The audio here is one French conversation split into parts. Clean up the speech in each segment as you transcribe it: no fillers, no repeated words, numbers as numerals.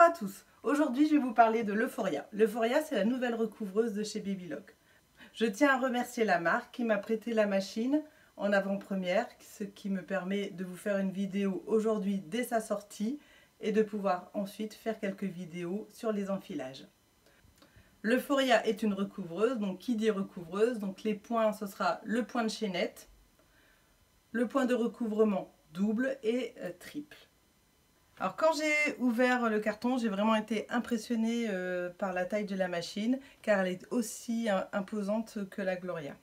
Bonjour à tous, aujourd'hui je vais vous parler de l'Euphoria. L'Euphoria, c'est la nouvelle recouvreuse de chez Babylock. Je tiens à remercier la marque qui m'a prêté la machine en avant-première, ce qui me permet de vous faire une vidéo aujourd'hui dès sa sortie et de pouvoir ensuite faire quelques vidéos sur les enfilages. L'Euphoria est une recouvreuse, donc qui dit recouvreuse, donc les points ce sera le point de chaînette, le point de recouvrement double et triple. Alors quand j'ai ouvert le carton, j'ai vraiment été impressionnée par la taille de la machine car elle est aussi imposante que la Gloria.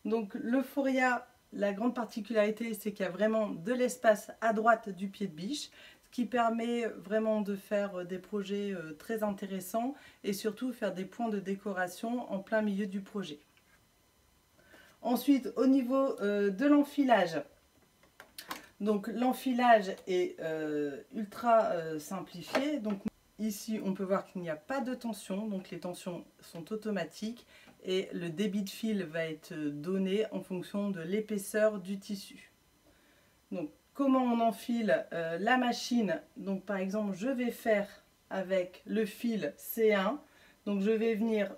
Donc l'Euphoria, la grande particularité c'est qu'il y a vraiment de l'espace à droite du pied de biche, ce qui permet vraiment de faire des projets très intéressants et surtout faire des points de décoration en plein milieu du projet. Ensuite au niveau de l'enfilage, donc l'enfilage est ultra simplifié. Donc ici on peut voir qu'il n'y a pas de tension, donc les tensions sont automatiques et le débit de fil va être donné en fonction de l'épaisseur du tissu. Donc comment on enfile la machine? Donc par exemple je vais faire avec le fil C1, donc je vais venir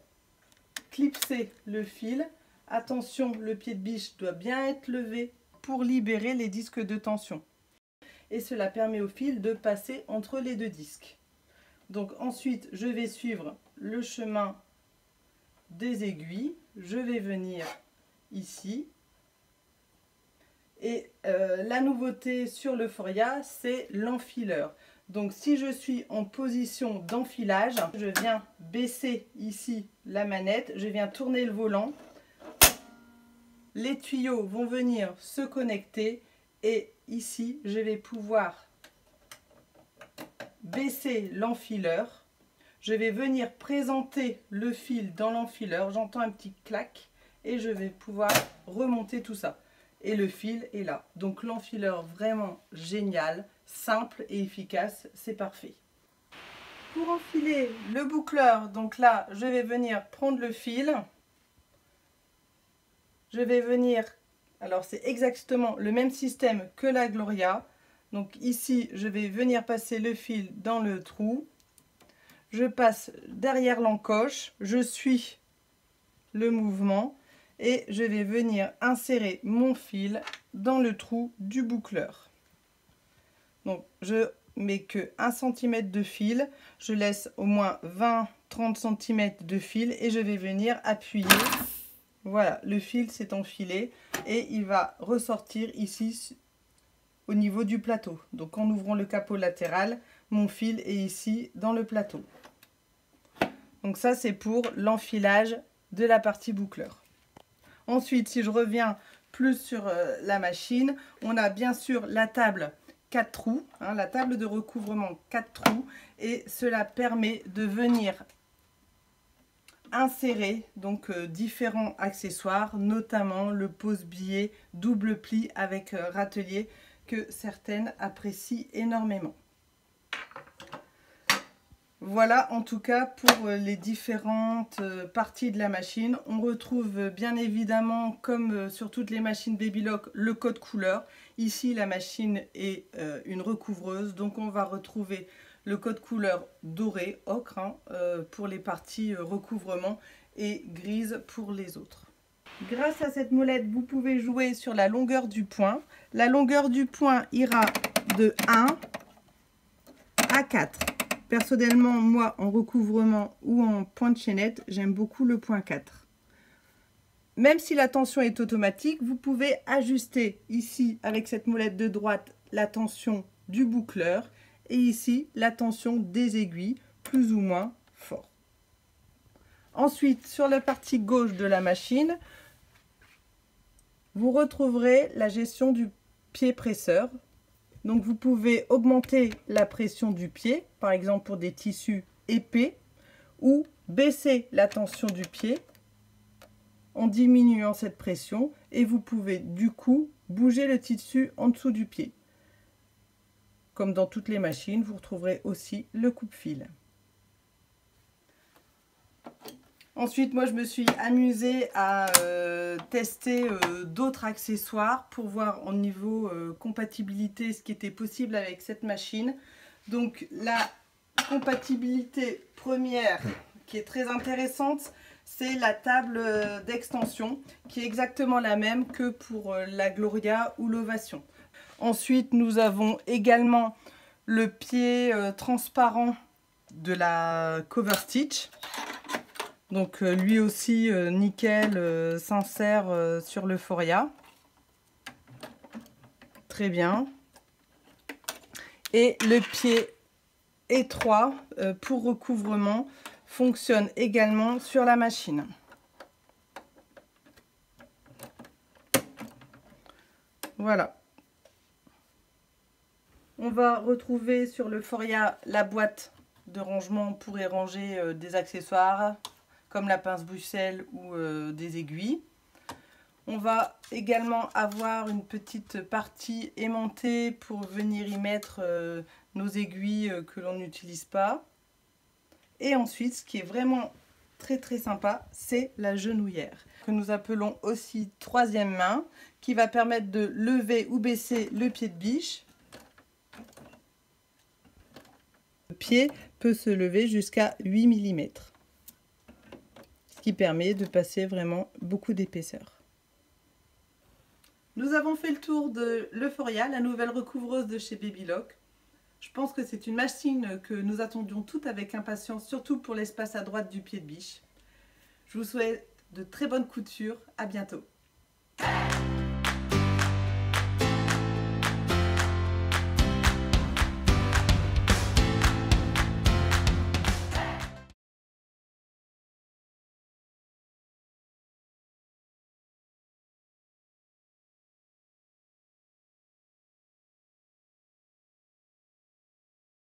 clipser le fil. Attention, le pied de biche doit bien être levé pour libérer les disques de tension. Et cela permet au fil de passer entre les deux disques. Donc ensuite, je vais suivre le chemin des aiguilles. Je vais venir ici. Et la nouveauté sur l'Euphoria, c'est l'enfileur. Donc si je suis en position d'enfilage, je viens baisser ici la manette, je viens tourner le volant. Les tuyaux vont venir se connecter et ici je vais pouvoir baisser l'enfileur. Je vais venir présenter le fil dans l'enfileur, j'entends un petit clac et je vais pouvoir remonter tout ça. Et le fil est là. Donc l'enfileur vraiment génial, simple et efficace, c'est parfait. Pour enfiler le boucleur, donc là je vais venir prendre le fil. Je vais venir, alors c'est exactement le même système que la Gloria. Donc ici, je vais venir passer le fil dans le trou. Je passe derrière l'encoche, je suis le mouvement et je vais venir insérer mon fil dans le trou du boucleur. Donc je mets que 1 cm de fil, je laisse au moins 20-30 cm de fil et je vais venir appuyer. Voilà, le fil s'est enfilé et il va ressortir ici au niveau du plateau. Donc en ouvrant le capot latéral, mon fil est ici dans le plateau. Donc ça c'est pour l'enfilage de la partie boucleur. Ensuite, si je reviens plus sur la machine, on a bien sûr la table 4 trous, la table de recouvrement 4 trous et cela permet de venir insérer donc différents accessoires, notamment le pose-billet double pli avec râtelier que certaines apprécient énormément. Voilà en tout cas pour les différentes parties de la machine. On retrouve bien évidemment, comme sur toutes les machines Babylock, le code couleur. Ici la machine est une recouvreuse, donc on va retrouver le code couleur doré, ocre, pour les parties recouvrement et grise pour les autres. Grâce à cette molette, vous pouvez jouer sur la longueur du point. La longueur du point ira de 1 à 4. Personnellement, moi, en recouvrement ou en point de chaînette, j'aime beaucoup le point 4. Même si la tension est automatique, vous pouvez ajuster ici, avec cette molette de droite, la tension du boucleur. Et ici, la tension des aiguilles, plus ou moins fort. Ensuite, sur la partie gauche de la machine, vous retrouverez la gestion du pied presseur. Donc, vous pouvez augmenter la pression du pied, par exemple pour des tissus épais, ou baisser la tension du pied en diminuant cette pression. Et vous pouvez du coup bouger le tissu en dessous du pied. Comme dans toutes les machines, vous retrouverez aussi le coupe-fil. Ensuite, moi, je me suis amusée à tester d'autres accessoires pour voir au niveau compatibilité ce qui était possible avec cette machine. Donc, la compatibilité première qui est très intéressante, c'est la table d'extension qui est exactement la même que pour la Gloria ou l'Ovation. Ensuite, nous avons également le pied transparent de la Cover Stitch. Donc lui aussi nickel, sincère sur l'Euphoria. Très bien. Et le pied étroit pour recouvrement fonctionne également sur la machine. Voilà. On va retrouver sur l'Euphoria la boîte de rangement pour y ranger des accessoires comme la pince Bruxelles ou des aiguilles. On va également avoir une petite partie aimantée pour venir y mettre nos aiguilles que l'on n'utilise pas. Et ensuite, ce qui est vraiment très sympa, c'est la genouillère, que nous appelons aussi troisième main, qui va permettre de lever ou baisser le pied de biche. Le pied peut se lever jusqu'à 8 mm, ce qui permet de passer vraiment beaucoup d'épaisseur. Nous avons fait le tour de l'Euphoria, la nouvelle recouvreuse de chez Baby Lock. Je pense que c'est une machine que nous attendions toutes avec impatience, surtout pour l'espace à droite du pied de biche. Je vous souhaite de très bonnes coutures. À bientôt.